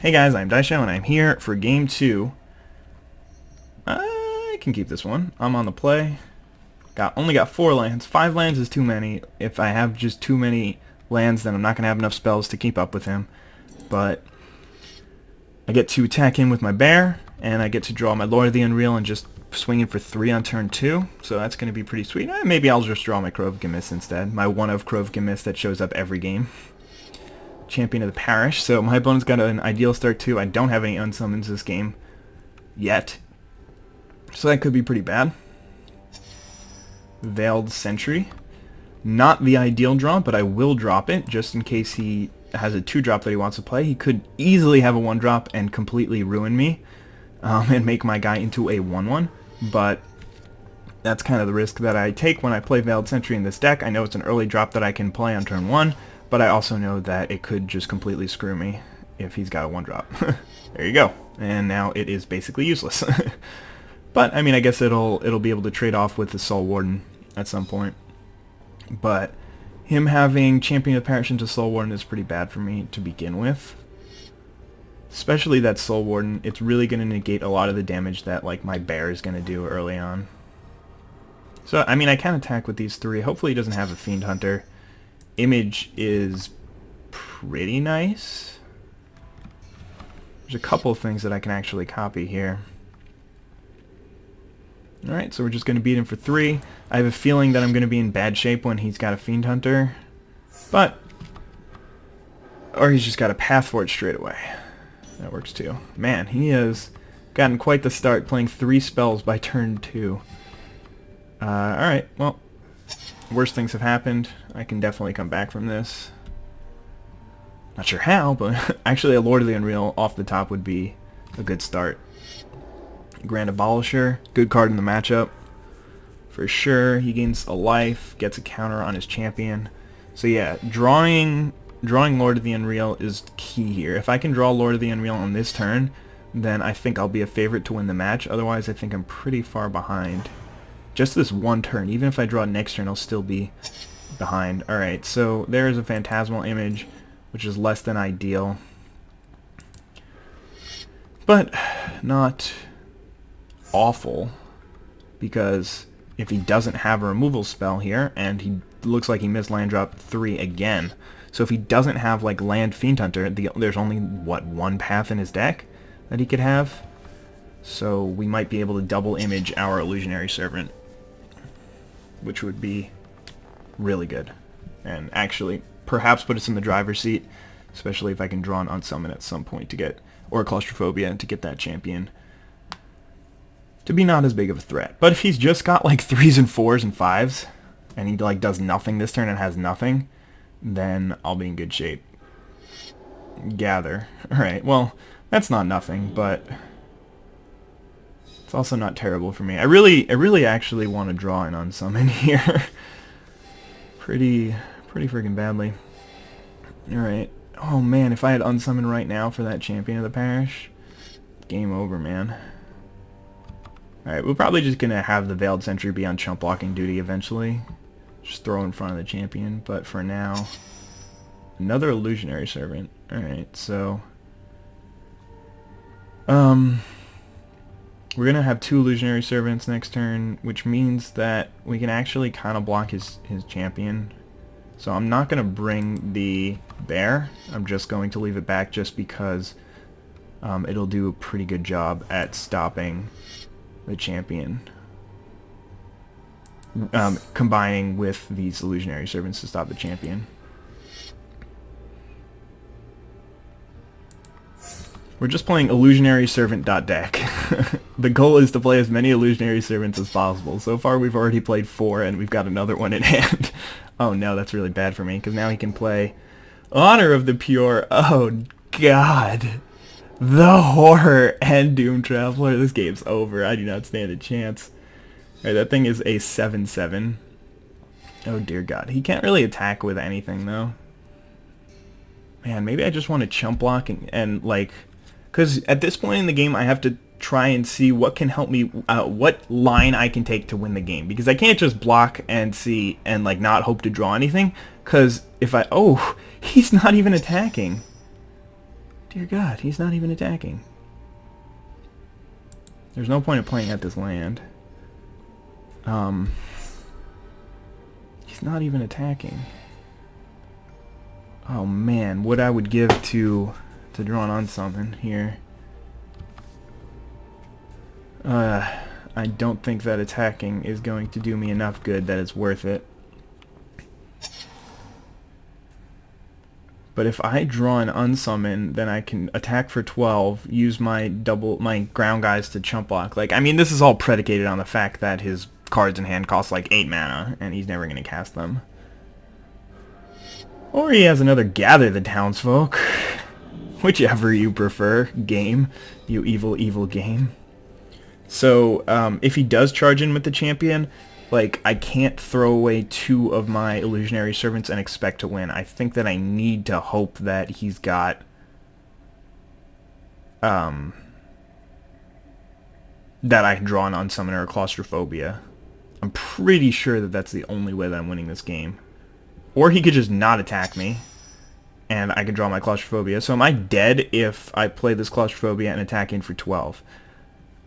Hey guys, I'm Izdaisho and I'm here for game 2. I can keep this one. I'm on the play. Only got 4 lands. 5 lands is too many. If I have just too many lands, then I'm not going to have enough spells to keep up with him. But I get to attack him with my bear, and I get to draw my Lord of the Unreal and just swing it for 3 on turn 2. So that's going to be pretty sweet. Maybe I'll just draw my Krovikan Mist instead. My one of Krovikan Mist that shows up every game. Champion of the Parish. So my opponent's got an ideal start too. I don't have any unsummons this game yet, so that could be pretty bad. Veiled Sentry. Not the ideal draw, but I will drop it just in case he has a 2-drop that he wants to play. He could easily have a 1-drop and completely ruin me and make my guy into a 1/1, but that's kind of the risk that I take when I play Veiled Sentry in this deck. I know it's an early drop that I can play on turn 1, but I also know that it could just completely screw me if he's got a 1-drop. There you go. And now it is basically useless. But I mean, I guess it'll be able to trade off with the Soul Warden at some point. But him having Champion of the Parish into Soul Warden is pretty bad for me to begin with. Especially that Soul Warden, it's really going to negate a lot of the damage that like my bear is going to do early on. So I mean, I can attack with these 3. Hopefully he doesn't have a Fiend Hunter. Image is pretty nice. There's a couple of things that I can actually copy here. Alright, so we're just going to beat him for 3. I have a feeling that I'm going to be in bad shape when he's got a Fiend Hunter. Or he's just got a path for it straight away. That works too. Man, he has gotten quite the start playing 3 spells by turn 2. Alright, well, worse things have happened. I can definitely come back from this. Not sure how, but actually a Lord of the Unreal off the top would be a good start. Grand Abolisher, good card in the matchup. For sure, he gains a life, gets a counter on his champion. So yeah, drawing Lord of the Unreal is key here. If I can draw Lord of the Unreal on this turn, then I think I'll be a favorite to win the match. Otherwise, I think I'm pretty far behind. Just this one turn. Even if I draw it next turn, I'll still be behind. Alright, so there is a Phantasmal Image, which is less than ideal. But not awful, because if he doesn't have a removal spell here, and he looks like he missed land drop 3 again. So if he doesn't have like land Fiend Hunter, there's only, what, 1 path in his deck that he could have? So we might be able to double image our Illusionary Servant, which would be really good. And actually, perhaps put us in the driver's seat, especially if I can draw an Unsummon at some point to get, or Claustrophobia, to get that champion to be not as big of a threat. But if he's just got like 3s and 4s and 5s, and he like does nothing this turn and has nothing, then I'll be in good shape. Gather. Alright, well, that's not nothing, but it's also not terrible for me. I really actually want to draw an Unsummon here. pretty freaking badly. Alright. Oh man, if I had Unsummon right now for that Champion of the Parish, game over, man. Alright, we're probably just going to have the Veiled Sentry be on chump blocking duty eventually. Just throw in front of the champion, but for now, another Illusionary Servant. Alright, so we're going to have 2 Illusionary Servants next turn, which means that we can actually kind of block his champion. So I'm not going to bring the bear. I'm just going to leave it back just because it'll do a pretty good job at stopping the champion. Combining with these Illusionary Servants to stop the champion. We're just playing Illusionary Servant.deck. The goal is to play as many Illusionary Servants as possible. So far we've already played 4 and we've got another one in hand. Oh no, that's really bad for me, because now he can play Honor of the Pure. Oh god. The Horror and Doom Traveler. This game's over. I do not stand a chance. Alright, that thing is a 7/7. Oh dear god. He can't really attack with anything though. Man, maybe I just want to chump block and like, because at this point in the game I have to try and see what can help me, what line I can take to win the game, because I can't just block and see and like not hope to draw anything, because if I, oh, he's not even attacking. Dear God, he's not even attacking. There's no point in playing at this land. He's not even attacking. Oh man, what I would give to draw an unsummon here. I don't think that attacking is going to do me enough good that it's worth it. But if I draw an unsummon, then I can attack for 12, use my ground guys to chump block. Like, I mean, this is all predicated on the fact that his cards in hand cost like 8 mana, and he's never going to cast them. Or he has another Gather the Townsfolk. Whichever you prefer, game. You evil, evil game. So, if he does charge in with the champion, like, I can't throw away 2 of my illusionary servants and expect to win. I think that I need to hope that he's got that I can draw an unsummoner or claustrophobia. I'm pretty sure that that's the only way that I'm winning this game. Or he could just not attack me, and I can draw my claustrophobia. So am I dead if I play this claustrophobia and attack in for 12?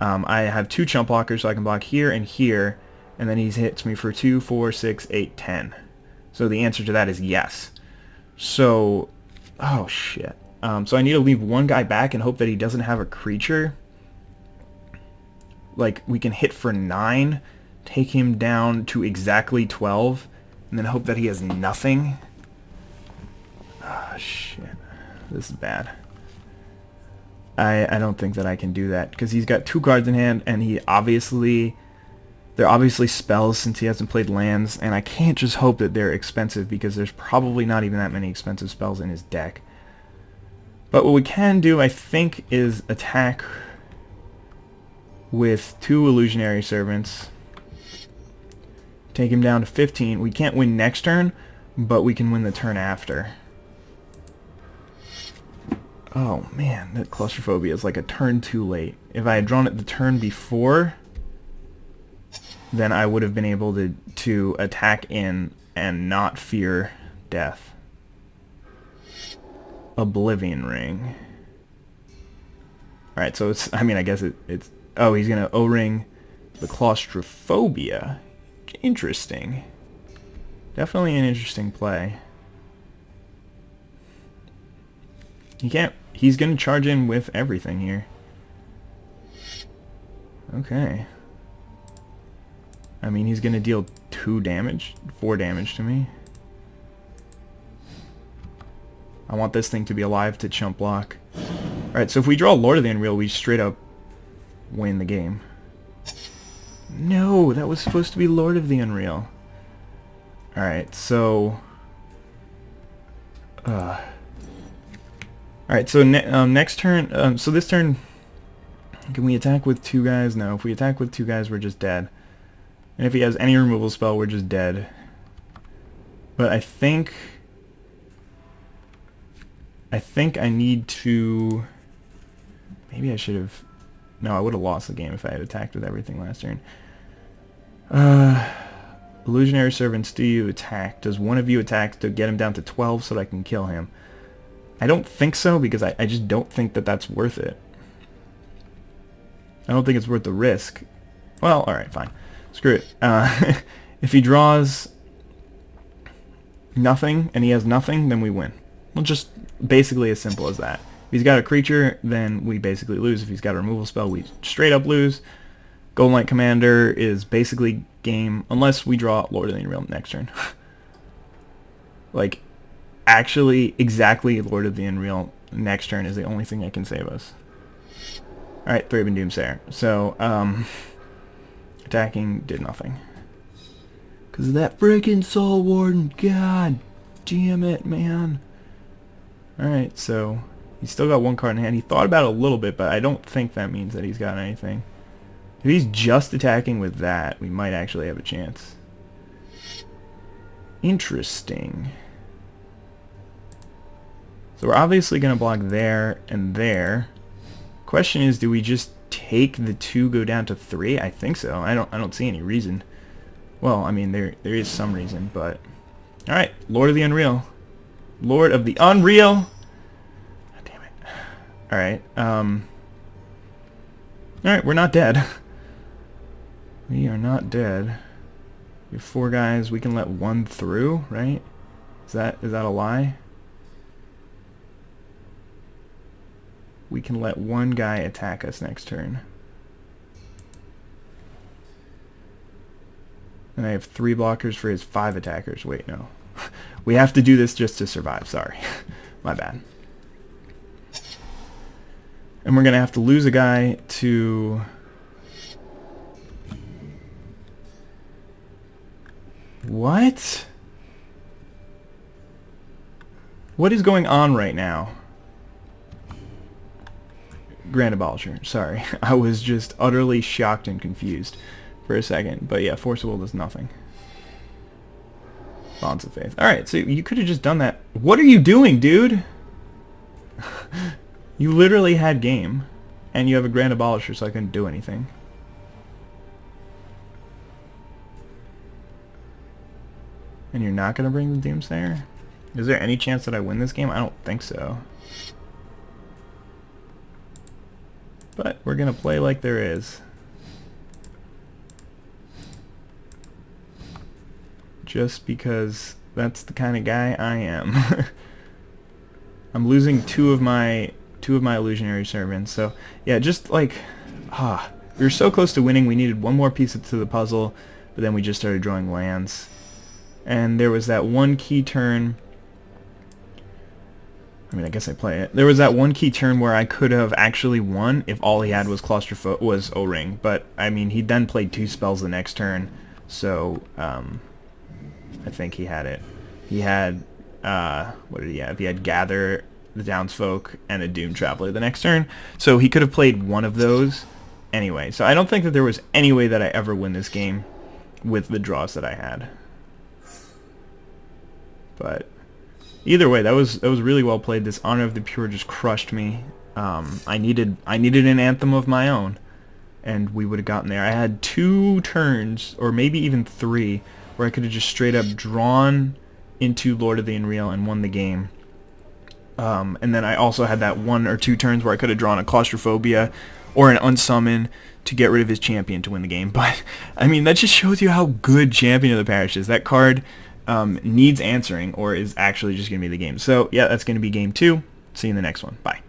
I have 2 chump blockers, so I can block here and here, and then he hits me for 2, 4, 6, 8, 10. So the answer to that is yes. So, oh shit. So I need to leave one guy back and hope that he doesn't have a creature. Like, we can hit for 9, take him down to exactly 12, and then hope that he has nothing. Ah, shit. This is bad. I don't think that I can do that, because he's got 2 cards in hand, and they're obviously spells since he hasn't played lands, and I can't just hope that they're expensive, because there's probably not even that many expensive spells in his deck. But what we can do, I think, is attack with 2 illusionary servants, take him down to 15. We can't win next turn, but we can win the turn after. Oh man, that claustrophobia is like a turn too late. If I had drawn it the turn before, then I would have been able to attack in and not fear death. Oblivion Ring. Alright, so it's, I mean, I guess it's, oh, he's gonna O-ring the claustrophobia. Interesting. Definitely an interesting play. He's gonna charge in with everything here. Okay. I mean, he's gonna deal 4 damage to me. I want this thing to be alive to chump block. Alright, so if we draw Lord of the Unreal, we straight up win the game. No, that was supposed to be Lord of the Unreal. Alright, so... Alright, so next turn, so this turn, can we attack with 2 guys? No, if we attack with 2 guys, we're just dead. And if he has any removal spell, we're just dead. But I think I need to, maybe I should have, no, I would have lost the game if I had attacked with everything last turn. Illusionary Servants, do you attack? Does one of you attack to get him down to 12 so that I can kill him? I don't think so, because I just don't think that that's worth it. I don't think it's worth the risk. Well, alright, fine. Screw it. If he draws nothing, and he has nothing, then we win. Well, just basically as simple as that. If he's got a creature, then we basically lose. If he's got a removal spell, we straight up lose. Golden Light Commander is basically game, unless we draw Lord of the Unreal next turn. Like, actually, exactly Lord of the Unreal next turn is the only thing that can save us. Alright, Thraben Doomsayer. So, attacking did nothing. Because of that freaking Soul Warden. God damn it, man. Alright, so he's still got 1 card in hand. He thought about it a little bit, but I don't think that means that he's got anything. If he's just attacking with that, we might actually have a chance. Interesting. So we're obviously going to block there and there. Question is, do we just take the 2, go down to 3? I think so. I don't see any reason. Well, I mean, there is some reason, but... Alright, Lord of the Unreal. Lord of the Unreal! God damn it. Alright, alright, we're not dead. We are not dead. We have 4 guys, we can let 1 through, right? Is that a lie? We can let 1 guy attack us next turn. And I have 3 blockers for his 5 attackers. Wait, no. We have to do this just to survive, sorry. My bad. And we're going to have to lose a guy to... What? What is going on right now? Grand Abolisher, sorry. I was just utterly shocked and confused for a second. But yeah, Force of Will does nothing. Bonds of Faith. Alright, so you could have just done that. What are you doing, dude? You literally had game. And you have a Grand Abolisher, so I couldn't do anything. And you're not going to bring the Doomsayer? Is there any chance that I win this game? I don't think so. But we're going to play like there is. Just because that's the kind of guy I am. I'm losing two of my illusionary servants. So yeah, just like we were so close to winning. We needed one more piece to the puzzle, but then we just started drawing lands. And there was that one key turn. I mean, I guess I play it. There was that one key turn where I could have actually won if all he had was O-Ring. But I mean, he then played 2 spells the next turn, so I think he had it. He had what did he have? He had Gather the Downsfolk and a Doom Traveler the next turn, so he could have played one of those anyway. So I don't think that there was any way that I ever win this game with the draws that I had. But either way, that was really well played. This Honor of the Pure just crushed me. I needed an Anthem of my own, and we would have gotten there. I had 2 turns, or maybe even 3, where I could have just straight up drawn into Lord of the Unreal and won the game. And then I also had that 1 or 2 turns where I could have drawn a Claustrophobia or an Unsummon to get rid of his champion to win the game. But I mean, that just shows you how good Champion of the Parish is. That card needs answering, or is actually just going to be the game. So yeah, that's going to be game 2. See you in the next one. Bye.